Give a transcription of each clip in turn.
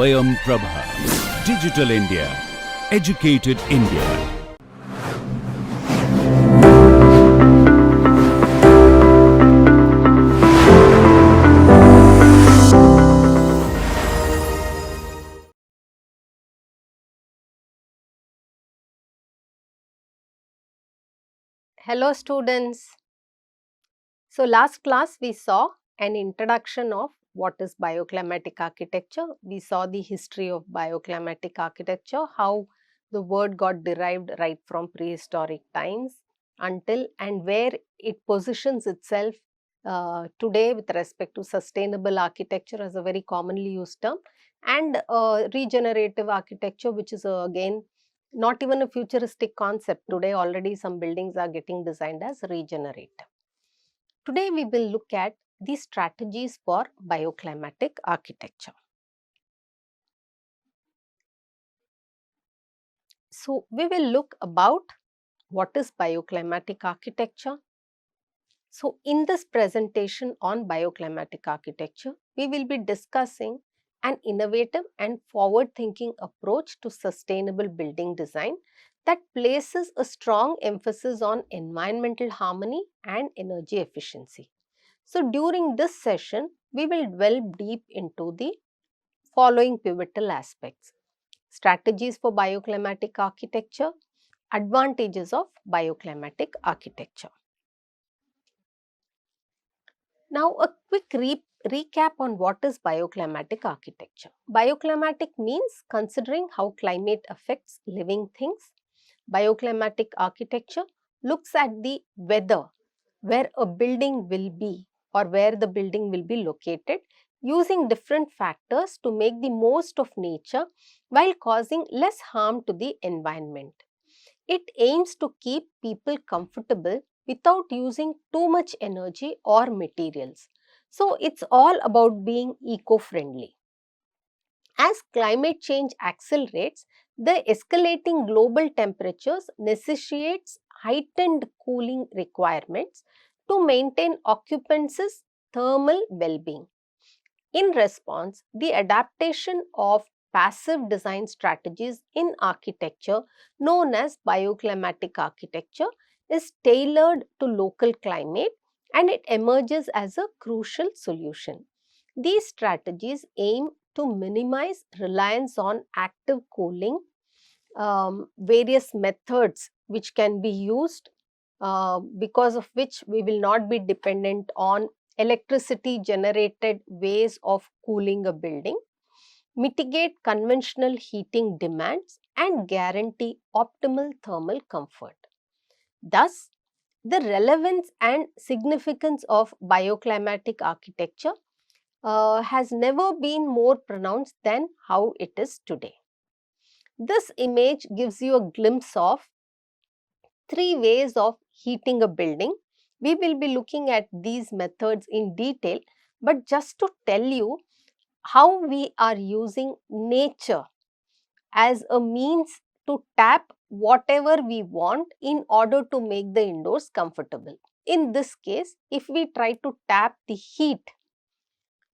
Swayam Prabha. Digital India. Educated India. Hello students. So last class we saw an introduction of what is bioclimatic architecture. We saw the history of bioclimatic architecture, how the word got derived right from prehistoric times until and where it positions itself today with respect to sustainable architecture as a very commonly used term, and regenerative architecture, which is again not even a futuristic concept. Today already some buildings are getting designed as regenerative. Today we will look at the strategies for bioclimatic architecture. So we will look about what is bioclimatic architecture. So in this presentation on bioclimatic architecture, we will be discussing an innovative and forward-thinking approach to sustainable building design that places a strong emphasis on environmental harmony and energy efficiency. So during this session, we will delve deep into the following pivotal aspects: strategies for bioclimatic architecture, advantages of bioclimatic architecture. Now, a quick recap on what is bioclimatic architecture. Bioclimatic means considering how climate affects living things. Bioclimatic architecture looks at the weather, where a building will be or where the building will be located, using different factors to make the most of nature while causing less harm to the environment. It aims to keep people comfortable without using too much energy or materials. So it's all about being eco-friendly. As climate change accelerates, the escalating global temperatures necessitates heightened cooling requirements to maintain occupants' thermal well-being. In response, the adaptation of passive design strategies in architecture, known as bioclimatic architecture, is tailored to local climate, and it emerges as a crucial solution. These strategies aim to minimize reliance on active cooling, various methods which can be used, because of which we will not be dependent on electricity generated ways of cooling a building, mitigate conventional heating demands, and guarantee optimal thermal comfort. Thus, the relevance and significance of bioclimatic architecture has never been more pronounced than how it is today. This image gives you a glimpse of three ways of heating a building. We will be looking at these methods in detail, but just to tell you how we are using nature as a means to tap whatever we want in order to make the indoors comfortable. In this case, if we try to tap the heat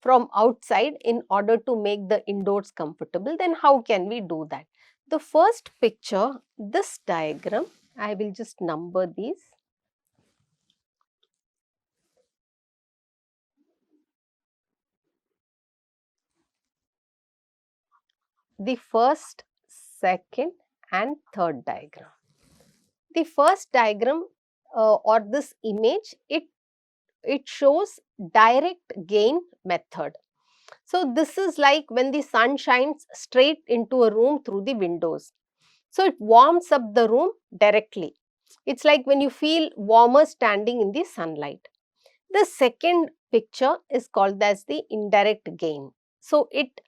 from outside in order to make the indoors comfortable, then how can we do that? The first picture, this diagram, I will just number these. The first, second and third diagram. The first diagram or this image, it shows direct gain method. So this is like when the sun shines straight into a room through the windows. So it warms up the room directly. It's like when you feel warmer standing in the sunlight. The second picture is called as the indirect gain. So it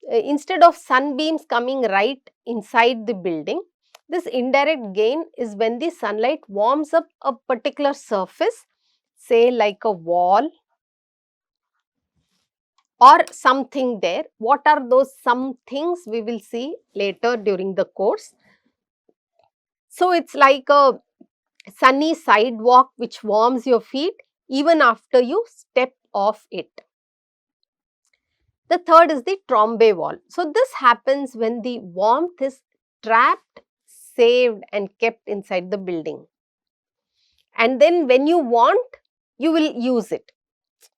instead of sunbeams coming right inside the building, this indirect gain is when the sunlight warms up a particular surface, say like a wall or something there. What are those some things we will see later during the course. So it's like a sunny sidewalk which warms your feet even after you step off it. The third is the trombe wall. So this happens when the warmth is trapped, saved and kept inside the building. And then when you want, you will use it.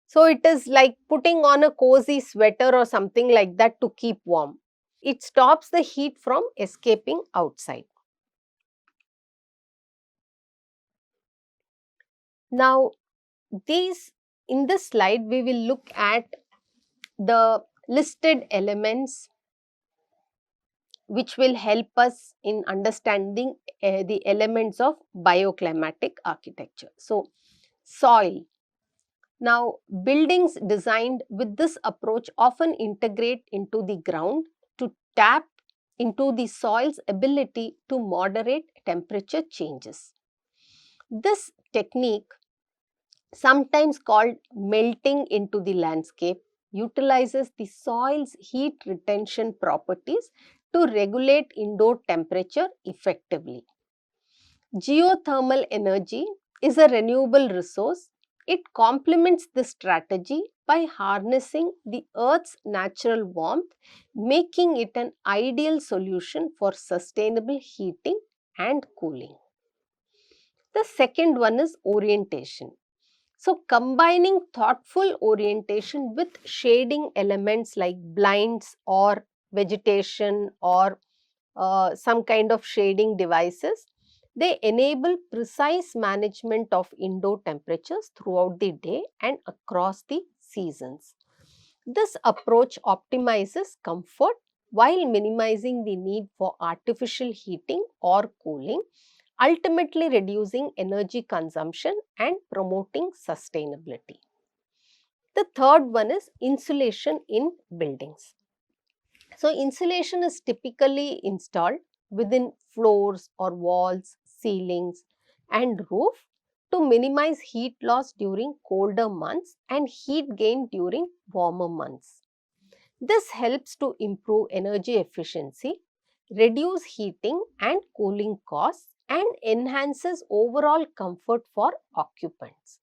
So it is like putting on a cozy sweater or something like that to keep warm. It stops the heat from escaping outside. Now, in this slide, we will look at the listed elements which will help us in understanding the elements of bioclimatic architecture. So, soil. Now, buildings designed with this approach often integrate into the ground to tap into the soil's ability to moderate temperature changes. This technique, sometimes called melting into the landscape, utilizes the soil's heat retention properties to regulate indoor temperature effectively. Geothermal energy is a renewable resource. It complements this strategy by harnessing the Earth's natural warmth, making it an ideal solution for sustainable heating and cooling. The second one is orientation. So, combining thoughtful orientation with shading elements like blinds or vegetation or some kind of shading devices, they enable precise management of indoor temperatures throughout the day and across the seasons. This approach optimizes comfort while minimizing the need for artificial heating or cooling, ultimately reducing energy consumption and promoting sustainability. The third one is insulation in buildings. So, insulation is typically installed within floors or walls, ceilings and roof to minimize heat loss during colder months and heat gain during warmer months. This helps to improve energy efficiency, reduce heating and cooling costs and enhances overall comfort for occupants.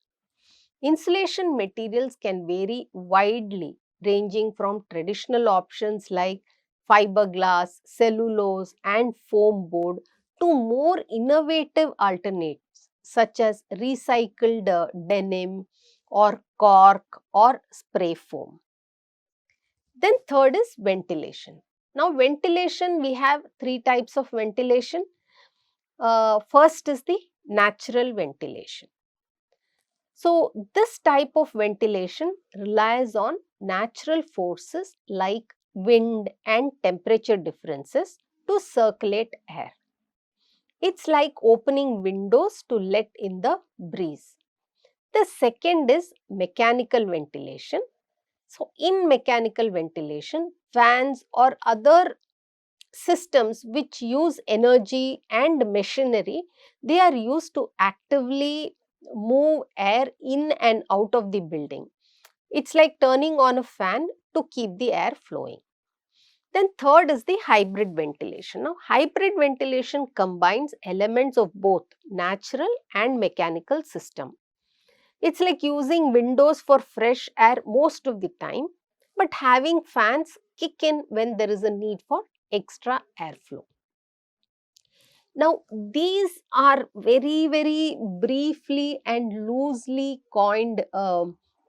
Insulation materials can vary widely, ranging from traditional options like fiberglass, cellulose and foam board to more innovative alternatives such as recycled denim or cork or spray foam. Then third is ventilation. Now ventilation, we have three types of ventilation. First is the natural ventilation. So, this type of ventilation relies on natural forces like wind and temperature differences to circulate air. It's like opening windows to let in the breeze. The second is mechanical ventilation. So, in mechanical ventilation, fans or other systems which use energy and machinery, they are used to actively move air in and out of the building. It's like turning on a fan to keep the air flowing. Then third is the hybrid ventilation. Now, hybrid ventilation combines elements of both natural and mechanical system. It's like using windows for fresh air most of the time, but having fans kick in when there is a need for extra airflow. Now, these are very briefly and loosely coined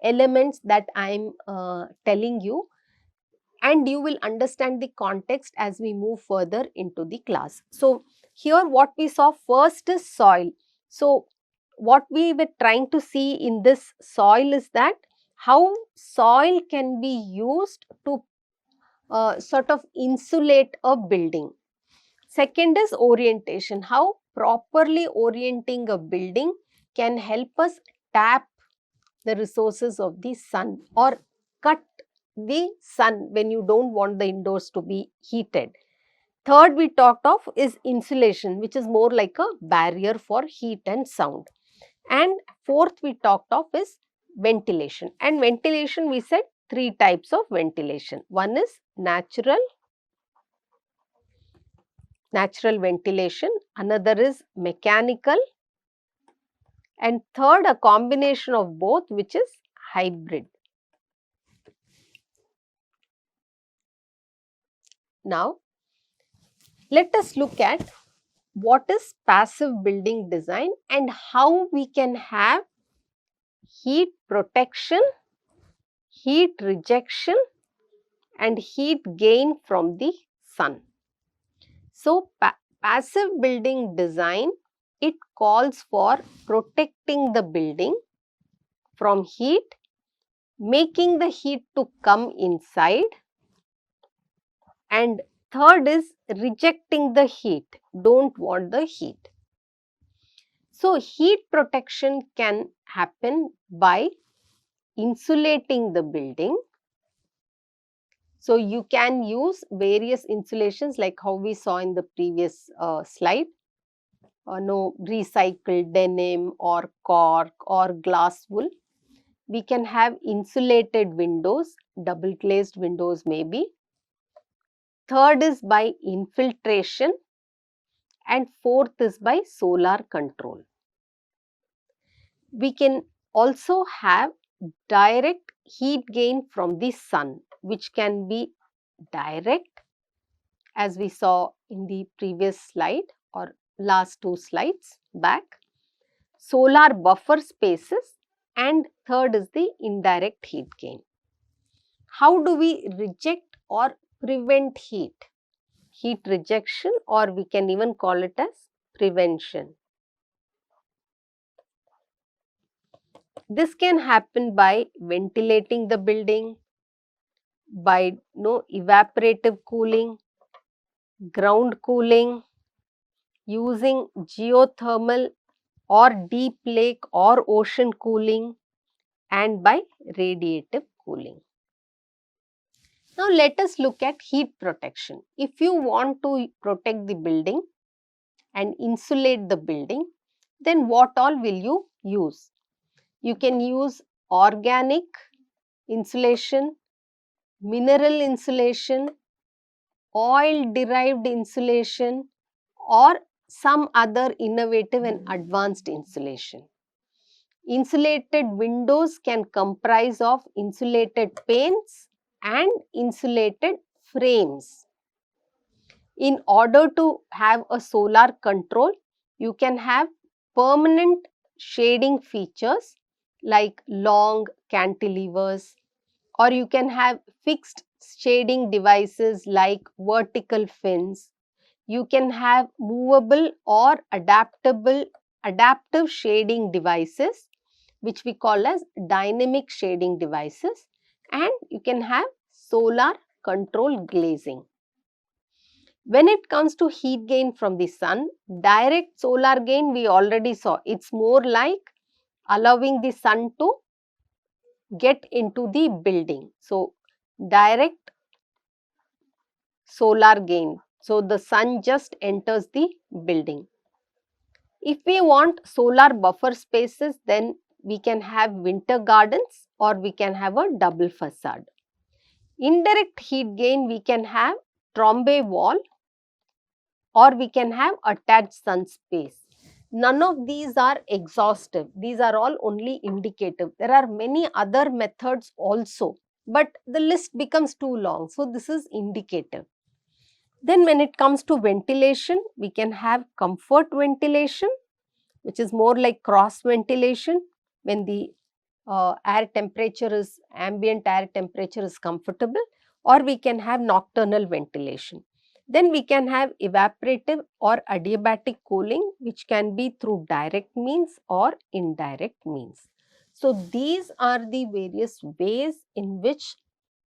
elements that I am telling you, and you will understand the context as we move further into the class. So, here what we saw first is soil. So, what we were trying to see in this soil is that how soil can be used to sort of insulate a building. Second is orientation, how properly orienting a building can help us tap the resources of the sun or cut the sun when you don't want the indoors to be heated. Third we talked of is insulation, which is more like a barrier for heat and sound. And fourth we talked of is ventilation. And ventilation, we said three types of ventilation. One is natural ventilation, another is mechanical, and third a combination of both, which is hybrid. Now, let us look at what is passive building design and how we can have heat protection, heat rejection and heat gain from the sun. So, passive building design, it calls for protecting the building from heat, making the heat to come inside, and third is rejecting the heat, don't want the heat. So, heat protection can happen by insulating the building. So, you can use various insulations like how we saw in the previous slide. No recycled denim or cork or glass wool. We can have insulated windows, double glazed windows maybe. Third is by infiltration and fourth is by solar control. We can also have direct heat gain from the sun, which can be direct as we saw in the previous slide or last two slides back, solar buffer spaces, and third is the indirect heat gain. How do we reject or prevent heat? Heat rejection, or we can even call it as prevention. This can happen by ventilating the building, by evaporative cooling, ground cooling, using geothermal or deep lake or ocean cooling, and by radiative cooling. Now, let us look at heat protection. If you want to protect the building and insulate the building, then what all will you use? You can use organic insulation, mineral insulation, oil derived insulation, or some other innovative and advanced insulation. Insulated windows can comprise of insulated panes and insulated frames. In order to have a solar control, you can have permanent shading features like long cantilevers, or you can have fixed shading devices like vertical fins. You can have movable or adaptive shading devices, which we call as dynamic shading devices, and you can have solar control glazing. When it comes to heat gain from the sun, direct solar gain we already saw. It's more like allowing the sun to get into the building. So, direct solar gain. So, the sun just enters the building. If we want solar buffer spaces, then we can have winter gardens or we can have a double facade. Indirect heat gain, we can have trombe wall or we can have attached sun space. None of these are exhaustive. These are all only indicative. There are many other methods also, but the list becomes too long. So, this is indicative. Then when it comes to ventilation, we can have comfort ventilation, which is more like cross ventilation when the ambient air temperature is comfortable, or we can have nocturnal ventilation. Then we can have evaporative or adiabatic cooling, which can be through direct means or indirect means. So, these are the various ways in which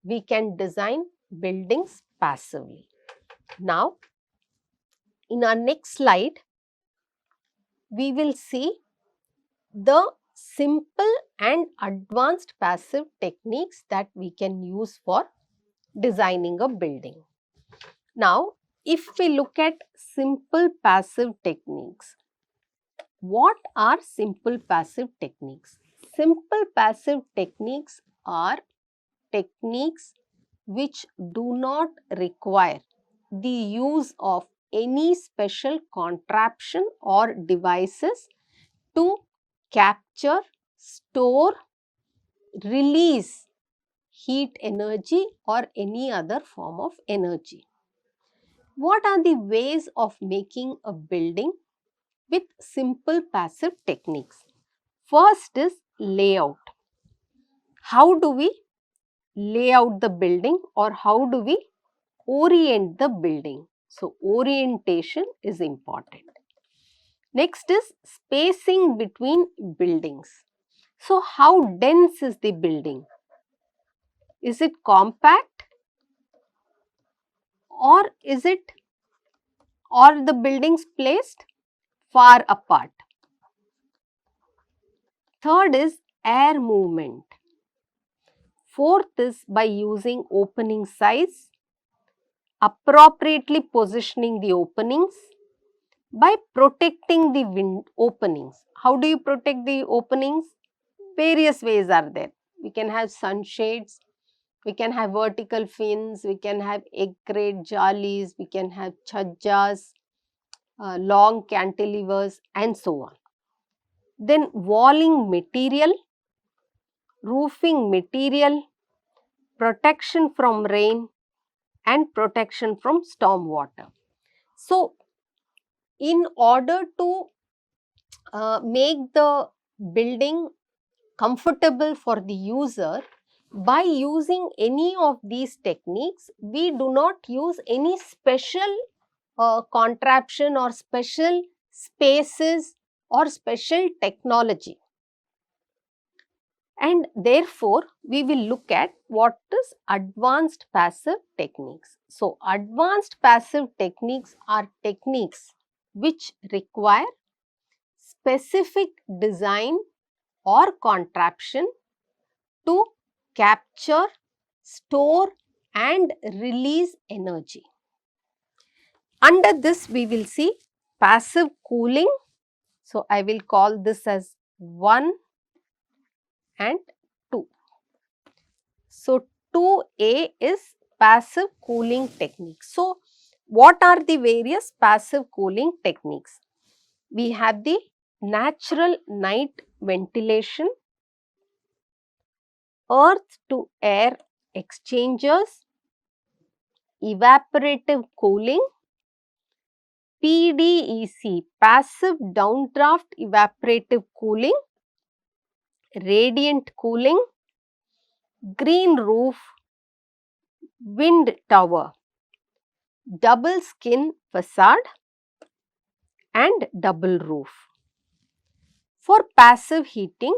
we can design buildings passively. Now, in our next slide, we will see the simple and advanced passive techniques that we can use for designing a building. Now, if we look at simple passive techniques, what are simple passive techniques? Simple passive techniques are techniques which do not require the use of any special contraption or devices to capture, store, release heat energy or any other form of energy. What are the ways of making a building with simple passive techniques? First is layout. How do we lay out the building, or how do we orient the building? So, orientation is important. Next is spacing between buildings. So, how dense is the building? Is it compact, or the buildings placed far apart? Third is air movement. Fourth is by using opening size, appropriately positioning the openings, by protecting the openings. How do you protect the openings? Various ways are there. We can have sunshades, we can have vertical fins, we can have egg crate jalis, we can have chhajjas, long cantilevers, and so on. Then walling material, roofing material, protection from rain, and protection from storm water. So, in order to make the building comfortable for the user, by using any of these techniques, we do not use any special contraption or special spaces or special technology. And therefore, we will look at what is advanced passive techniques. So, advanced passive techniques are techniques which require specific design or contraption to capture, store and release energy. Under this, we will see passive cooling. So, I will call this as 1 and 2. So, 2A is passive cooling techniques. So, what are the various passive cooling techniques? We have the natural night ventilation, earth to air exchangers, evaporative cooling, PDEC, passive downdraft evaporative cooling, radiant cooling, green roof, wind tower, double skin facade and double roof. For passive heating,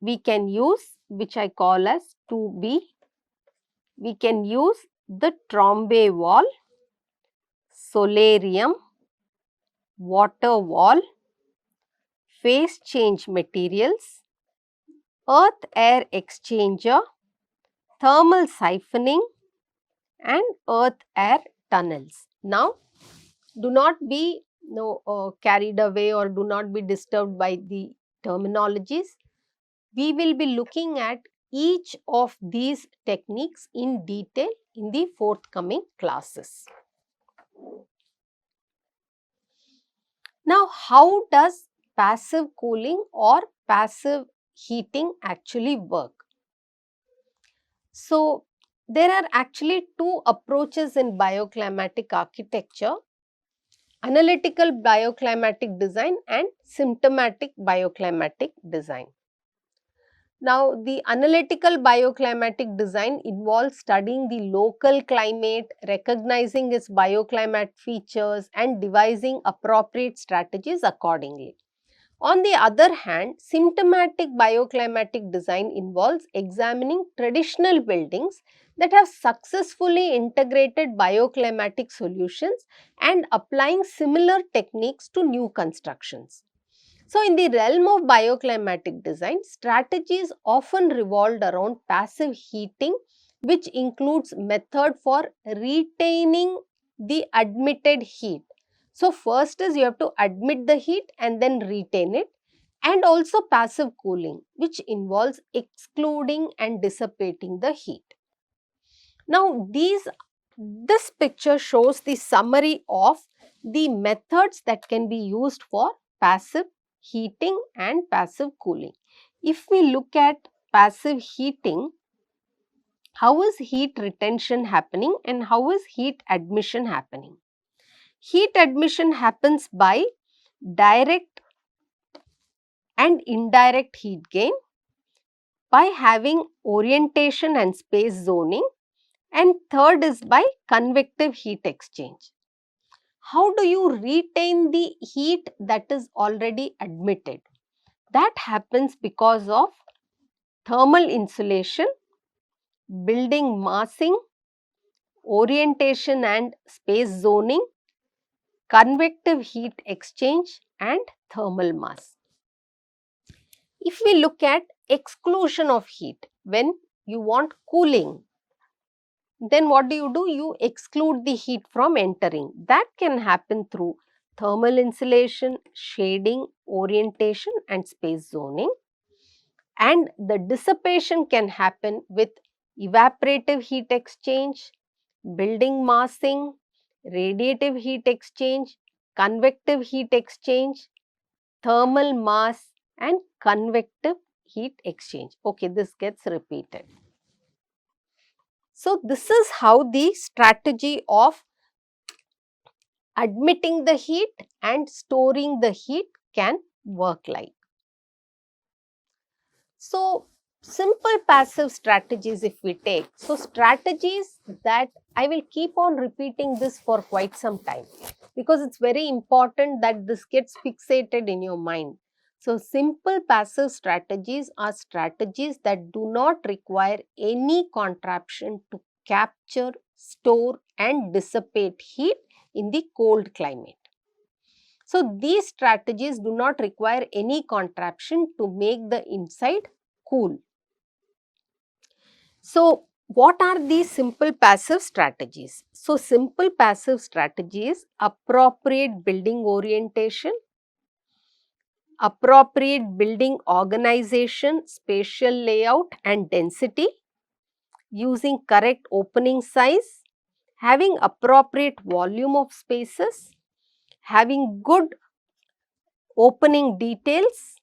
we can use, which I call as 2B, we can use the Trombe wall, solarium, water wall, phase change materials, earth air exchanger, thermal siphoning and earth air tunnels. Now, do not be carried away or do not be disturbed by the terminologies. We will be looking at each of these techniques in detail in the forthcoming classes. Now, how does passive cooling or passive heating actually work? So, there are actually two approaches in bioclimatic architecture: analytical bioclimatic design and symptomatic bioclimatic design. Now, the analytical bioclimatic design involves studying the local climate, recognizing its bioclimate features and devising appropriate strategies accordingly. On the other hand, symptomatic bioclimatic design involves examining traditional buildings that have successfully integrated bioclimatic solutions and applying similar techniques to new constructions. So, in the realm of bioclimatic design, strategies often revolved around passive heating, which includes method for retaining the admitted heat. So, first is you have to admit the heat and then retain it, and also passive cooling, which involves excluding and dissipating the heat. Now, this picture shows the summary of the methods that can be used for passive heating and passive cooling. If we look at passive heating, how is heat retention happening and how is heat admission happening? Heat admission happens by direct and indirect heat gain, by having orientation and space zoning, and third is by convective heat exchange. How do you retain the heat that is already admitted? That happens because of thermal insulation, building massing, orientation and space zoning, convective heat exchange and thermal mass. If we look at exclusion of heat, when you want cooling, then what do? You exclude the heat from entering. That can happen through thermal insulation, shading, orientation and space zoning. And the dissipation can happen with evaporative heat exchange, building massing, radiative heat exchange, convective heat exchange, thermal mass and convective heat exchange. Okay, this gets repeated. So, this is how the strategy of admitting the heat and storing the heat can work like. So, simple passive strategies if we take. So, strategies that I will keep on repeating this for quite some time, because it's very important that this gets fixated in your mind. So, simple passive strategies are strategies that do not require any contraption to capture, store and dissipate heat in the cold climate. So, these strategies do not require any contraption to make the inside cool. So, what are these simple passive strategies? So, simple passive strategies: appropriate building orientation, appropriate building organization, spatial layout and density, using correct opening size, having appropriate volume of spaces, having good opening details,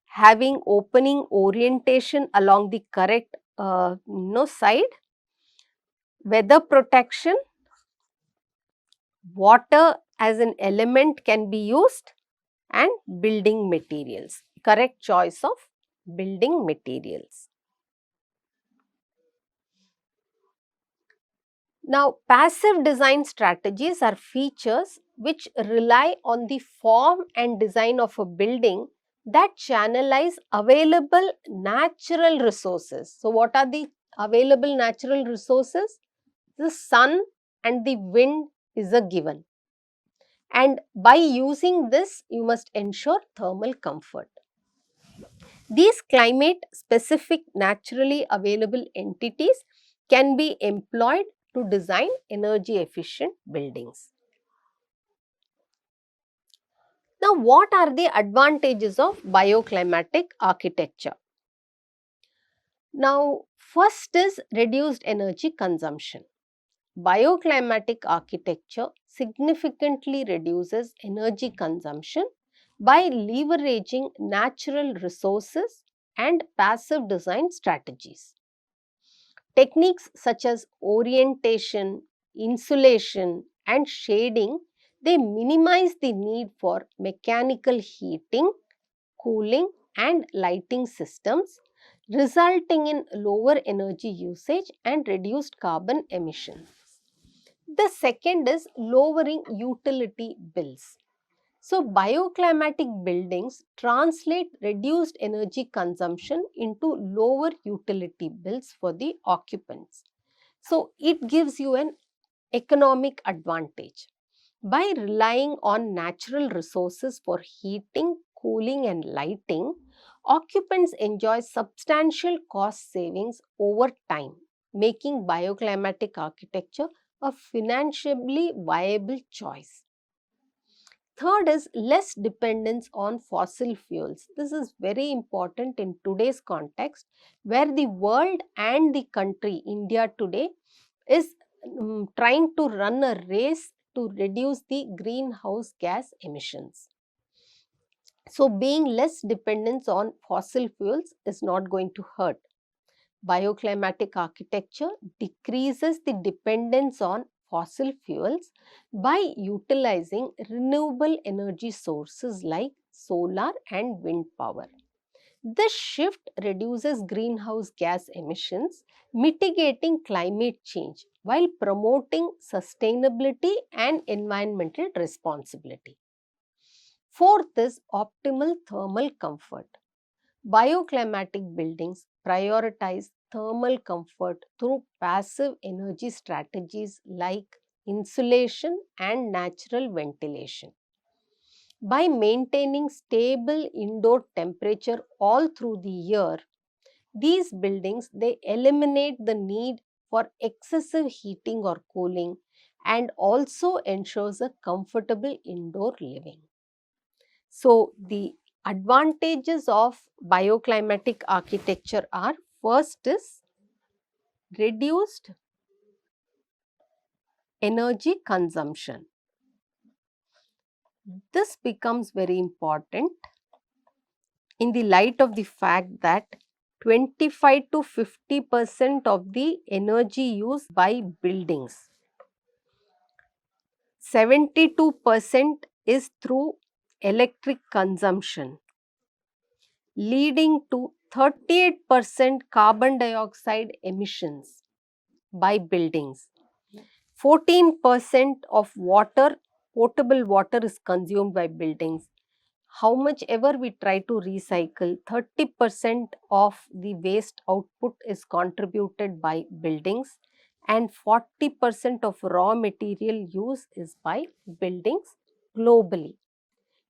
having opening orientation along the correct side, weather protection, water as an element can be used, and building materials, correct choice of building materials. Now, passive design strategies are features which rely on the form and design of a building that channelize available natural resources. So, what are the available natural resources? The sun and the wind is a given, and by using this you must ensure thermal comfort. These climate specific naturally available entities can be employed to design energy efficient buildings. Now, what are the advantages of bioclimatic architecture? Now, first is reduced energy consumption. Bioclimatic architecture significantly reduces energy consumption by leveraging natural resources and passive design strategies. Techniques such as orientation, insulation and shading, they minimize the need for mechanical heating, cooling and lighting systems, resulting in lower energy usage and reduced carbon emissions. The second is lowering utility bills. So, bioclimatic buildings translate reduced energy consumption into lower utility bills for the occupants. So, it gives you an economic advantage. By relying on natural resources for heating, cooling and lighting, occupants enjoy substantial cost savings over time, making bioclimatic architecture a financially viable choice. Third is less dependence on fossil fuels. This is very important in today's context, where the world and the country, India today, is trying to run a race to reduce the greenhouse gas emissions. So, being less dependence on fossil fuels is not going to hurt. Bioclimatic architecture decreases the dependence on fossil fuels by utilizing renewable energy sources like solar and wind power. This shift reduces greenhouse gas emissions, mitigating climate change while promoting sustainability and environmental responsibility. Fourth is optimal thermal comfort. Bioclimatic buildings prioritize thermal comfort through passive energy strategies like insulation and natural ventilation. By maintaining stable indoor temperature all through the year, these buildings they eliminate the need for excessive heating or cooling and also ensures a comfortable indoor living. So the advantages of bioclimatic architecture are: first is reduced energy consumption. This becomes very important in the light of the fact that 25 to 50% of the energy used by buildings, 72% is through electric consumption, leading to 38% carbon dioxide emissions by buildings. 14% of water, potable water, is consumed by buildings. How much ever we try to recycle, 30% of the waste output is contributed by buildings, and 40% of raw material use is by buildings globally.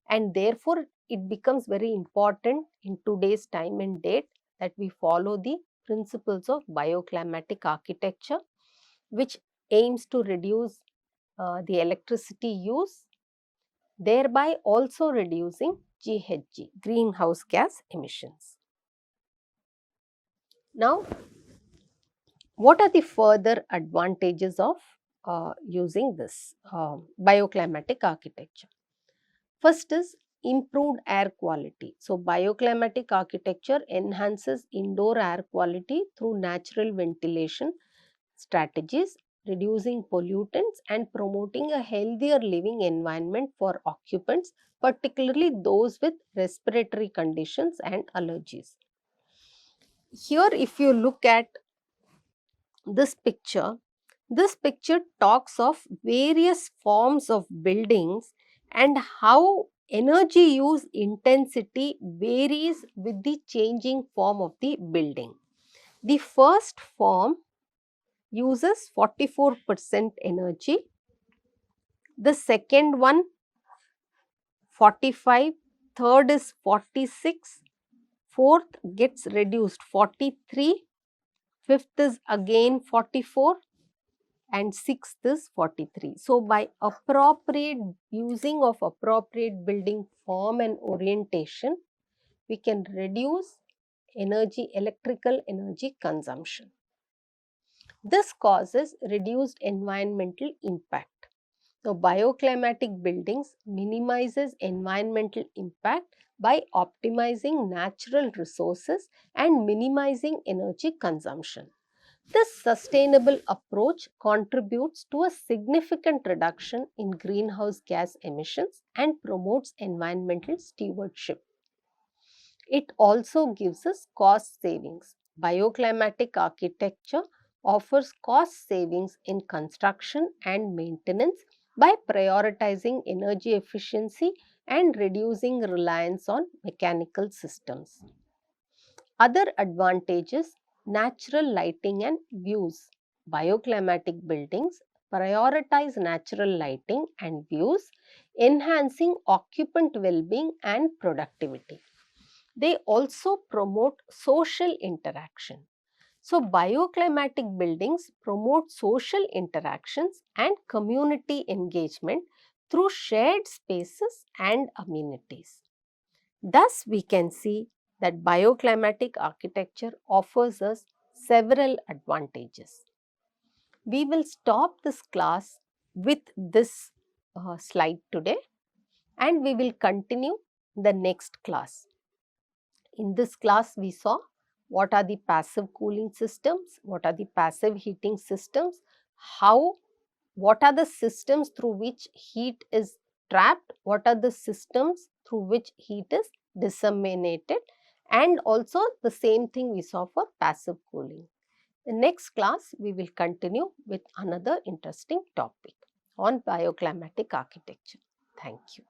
And therefore, it becomes very important in today's time and date that we follow the principles of bioclimatic architecture, which aims to reduce the electricity use, thereby also reducing GHG, greenhouse gas emissions. Now, what are the further advantages of using this bioclimatic architecture? First is improved air quality. So, bioclimatic architecture enhances indoor air quality through natural ventilation strategies, reducing pollutants and promoting a healthier living environment for occupants, particularly those with respiratory conditions and allergies. Here, if you look at this picture talks of various forms of buildings and how energy use intensity varies with the changing form of the building. The first form uses 44% energy, the second one 45, third is 46, fourth gets reduced 43, fifth is again 44, and sixth is 43. So, by appropriate using of appropriate building form and orientation, we can reduce electrical energy consumption. This causes reduced environmental impact. So, bioclimatic buildings minimizes environmental impact by optimizing natural resources and minimizing energy consumption. This sustainable approach contributes to a significant reduction in greenhouse gas emissions and promotes environmental stewardship. It also gives us cost savings. Bioclimatic architecture offers cost savings in construction and maintenance by prioritizing energy efficiency and reducing reliance on mechanical systems. Other advantages: natural lighting and views. Bioclimatic buildings prioritize natural lighting and views, enhancing occupant well-being and productivity. They also promote social interaction. So, bioclimatic buildings promote social interactions and community engagement through shared spaces and amenities. Thus, we can see that bioclimatic architecture offers us several advantages. We will stop this class with this slide today, and we will continue the next class. In this class, we saw what are the passive cooling systems, what are the passive heating systems, how what are the systems through which heat is trapped, what are the systems through which heat is disseminated, and also the same thing we saw for passive cooling. The next class we will continue with another interesting topic on bioclimatic architecture. Thank you.